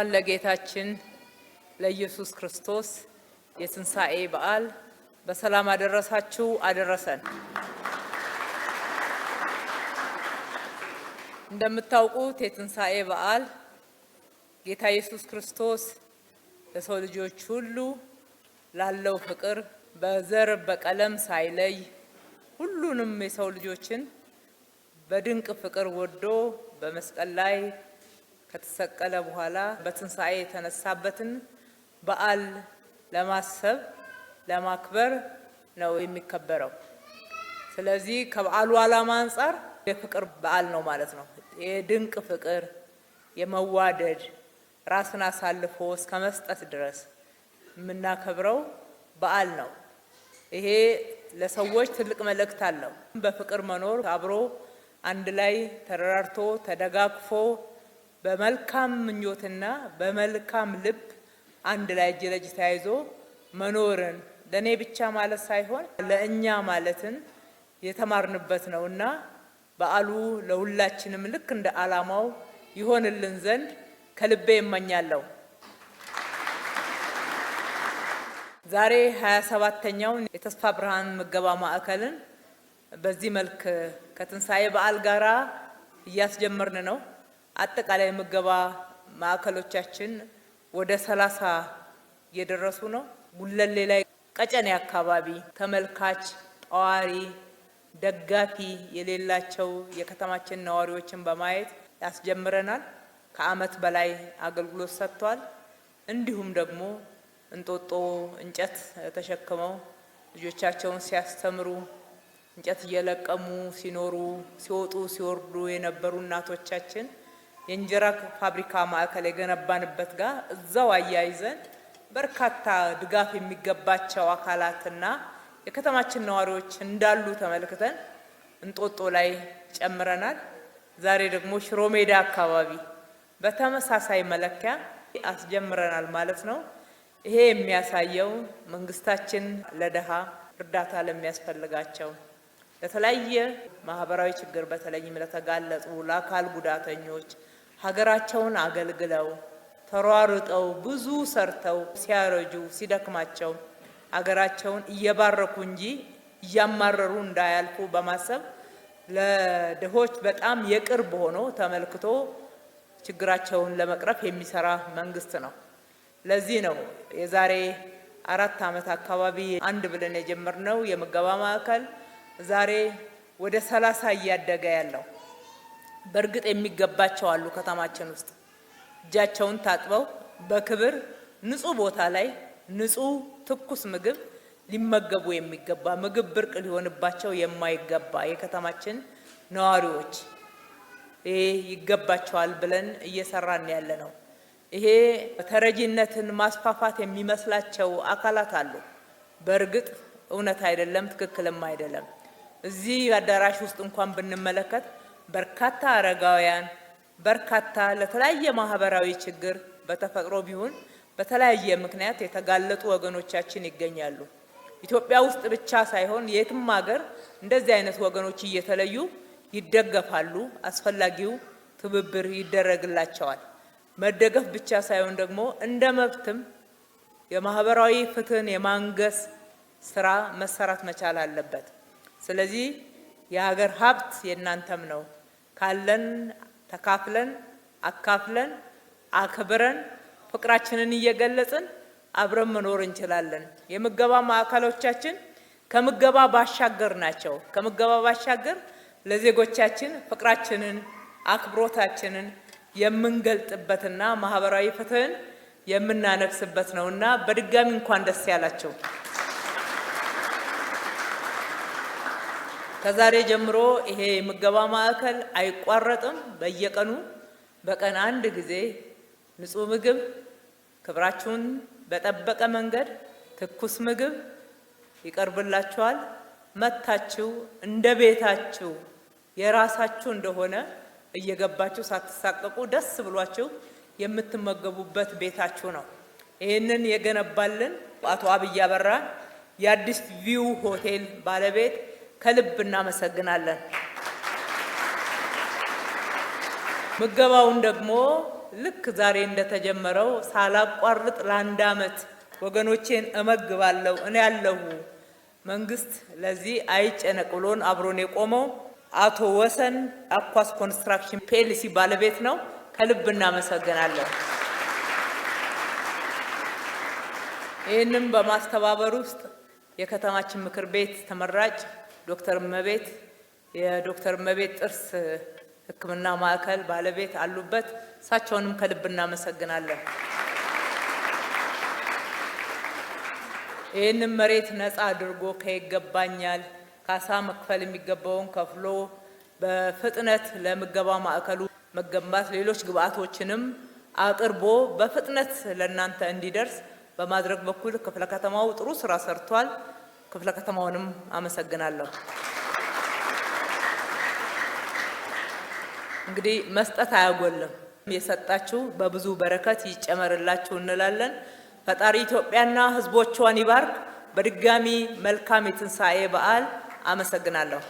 እንኳን ለጌታችን ለኢየሱስ ክርስቶስ የትንሣኤ በዓል በሰላም አደረሳችሁ አደረሰን። እንደምታውቁት የትንሣኤ በዓል ጌታ ኢየሱስ ክርስቶስ ለሰው ልጆች ሁሉ ላለው ፍቅር በዘር በቀለም ሳይለይ ሁሉንም የሰው ልጆችን በድንቅ ፍቅር ወዶ በመስቀል ላይ ከተሰቀለ በኋላ በትንሣኤ የተነሳበትን በዓል ለማሰብ ለማክበር ነው የሚከበረው። ስለዚህ ከበዓሉ ዓላማ አንፃር የፍቅር በዓል ነው ማለት ነው። የድንቅ ፍቅር፣ የመዋደድ ራስን አሳልፎ እስከ መስጠት ድረስ የምናከብረው በዓል ነው። ይሄ ለሰዎች ትልቅ መልእክት አለው። በፍቅር መኖር፣ አብሮ አንድ ላይ ተረራርቶ ተደጋግፎ በመልካም ምኞትና በመልካም ልብ አንድ ላይ እጅ ለእጅ ተያይዞ መኖርን ለኔ ብቻ ማለት ሳይሆን ለእኛ ማለትን የተማርንበት ነውና በዓሉ ለሁላችንም ልክ እንደ ዓላማው ይሆንልን ዘንድ ከልቤ እመኛለሁ። ዛሬ 27ኛውን የተስፋ ብርሃን ምገባ ማዕከልን በዚህ መልክ ከትንሣኤ በዓል ጋራ እያስጀመርን ነው። አጠቃላይ ምገባ ማዕከሎቻችን ወደ 30 እየደረሱ ነው። ጉለሌ ላይ ቀጨኔ አካባቢ ተመልካች፣ ጠዋሪ፣ ደጋፊ የሌላቸው የከተማችን ነዋሪዎችን በማየት ያስጀምረናል። ከዓመት በላይ አገልግሎት ሰጥቷል። እንዲሁም ደግሞ እንጦጦ እንጨት ተሸክመው ልጆቻቸውን ሲያስተምሩ እንጨት እየለቀሙ ሲኖሩ ሲወጡ ሲወርዱ የነበሩ እናቶቻችን የእንጀራ ፋብሪካ ማዕከል የገነባንበት ጋር እዛው አያይዘን በርካታ ድጋፍ የሚገባቸው አካላትና የከተማችን ነዋሪዎች እንዳሉ ተመልክተን እንጦጦ ላይ ጨምረናል። ዛሬ ደግሞ ሽሮ ሜዳ አካባቢ በተመሳሳይ መለኪያ አስጀምረናል ማለት ነው። ይሄ የሚያሳየው መንግስታችን ለደሃ እርዳታ ለሚያስፈልጋቸው ለተለያየ ማህበራዊ ችግር በተለይም ለተጋለጡ ለአካል ጉዳተኞች ሀገራቸውን አገልግለው ተሯሩጠው ብዙ ሰርተው ሲያረጁ ሲደክማቸው ሀገራቸውን እየባረኩ እንጂ እያማረሩ እንዳያልፉ በማሰብ ለድሆች በጣም የቅርብ ሆኖ ተመልክቶ ችግራቸውን ለመቅረፍ የሚሰራ መንግስት ነው። ለዚህ ነው የዛሬ 4 ዓመት አካባቢ አንድ ብለን የጀመርነው የምገባ ማዕከል ዛሬ ወደ 30 እያደገ ያለው። በእርግጥ የሚገባቸው አሉ ከተማችን ውስጥ እጃቸውን ታጥበው በክብር ንጹህ ቦታ ላይ ንጹህ ትኩስ ምግብ ሊመገቡ የሚገባ ምግብ ብርቅ ሊሆንባቸው የማይገባ የከተማችን ነዋሪዎች ይሄ ይገባቸዋል ብለን እየሰራን ያለ ነው። ይሄ ተረጂነትን ማስፋፋት የሚመስላቸው አካላት አሉ። በእርግጥ እውነት አይደለም፣ ትክክልም አይደለም። እዚህ አዳራሽ ውስጥ እንኳን ብንመለከት በርካታ አረጋውያን በርካታ ለተለያየ ማህበራዊ ችግር በተፈጥሮ ቢሆን በተለያየ ምክንያት የተጋለጡ ወገኖቻችን ይገኛሉ። ኢትዮጵያ ውስጥ ብቻ ሳይሆን የትም ሀገር እንደዚህ አይነት ወገኖች እየተለዩ ይደገፋሉ። አስፈላጊው ትብብር ይደረግላቸዋል። መደገፍ ብቻ ሳይሆን ደግሞ እንደ መብትም የማህበራዊ ፍትህን የማንገስ ስራ መሰራት መቻል አለበት። ስለዚህ የሀገር ሀብት የእናንተም ነው። ካለን ተካፍለን አካፍለን አክብረን ፍቅራችንን እየገለጽን አብረን መኖር እንችላለን። የምገባ ማዕከሎቻችን ከምገባ ባሻገር ናቸው። ከምገባ ባሻገር ለዜጎቻችን ፍቅራችንን አክብሮታችንን የምንገልጥበትና ማህበራዊ ፍትህን የምናነግስበት ነውና በድጋሚ እንኳን ደስ ያላችሁ። ከዛሬ ጀምሮ ይሄ የምገባ ማዕከል አይቋረጥም። በየቀኑ በቀን አንድ ጊዜ ንጹህ ምግብ ክብራችሁን በጠበቀ መንገድ ትኩስ ምግብ ይቀርብላችኋል። መታችሁ እንደ ቤታችሁ የራሳችሁ እንደሆነ እየገባችሁ ሳትሳቀቁ ደስ ብሏችሁ የምትመገቡበት ቤታችሁ ነው። ይህንን የገነባልን አቶ አብይ አበራ የአዲስ ቪው ሆቴል ባለቤት ከልብ እናመሰግናለን። ምገባውን ደግሞ ልክ ዛሬ እንደተጀመረው ሳላቋርጥ ለአንድ ዓመት ወገኖቼን እመግባለሁ እኔ ያለሁ መንግስት ለዚህ አይጨነቅ ብሎን አብሮን የቆመው አቶ ወሰን አኳስ ኮንስትራክሽን ፒኤልሲ ባለቤት ነው። ከልብ እናመሰግናለን። ይህንም በማስተባበር ውስጥ የከተማችን ምክር ቤት ተመራጭ ዶክተር እመቤት የዶክተር እመቤት ጥርስ ሕክምና ማዕከል ባለቤት አሉበት። እሳቸውንም ከልብ እናመሰግናለን። ይህንን መሬት ነፃ አድርጎ ከይገባኛል ካሳ መክፈል የሚገባውን ከፍሎ በፍጥነት ለምገባ ማዕከሉ መገንባት ሌሎች ግብአቶችንም አቅርቦ በፍጥነት ለእናንተ እንዲደርስ በማድረግ በኩል ክፍለ ከተማው ጥሩ ስራ ሰርቷል። ክፍለ ከተማውንም አመሰግናለሁ። እንግዲህ መስጠት አያጎልም። የሰጣችሁ በብዙ በረከት ይጨመርላችሁ እንላለን። ፈጣሪ ኢትዮጵያና ሕዝቦቿን ይባርክ። በድጋሚ መልካም የትንሣኤ በዓል። አመሰግናለሁ።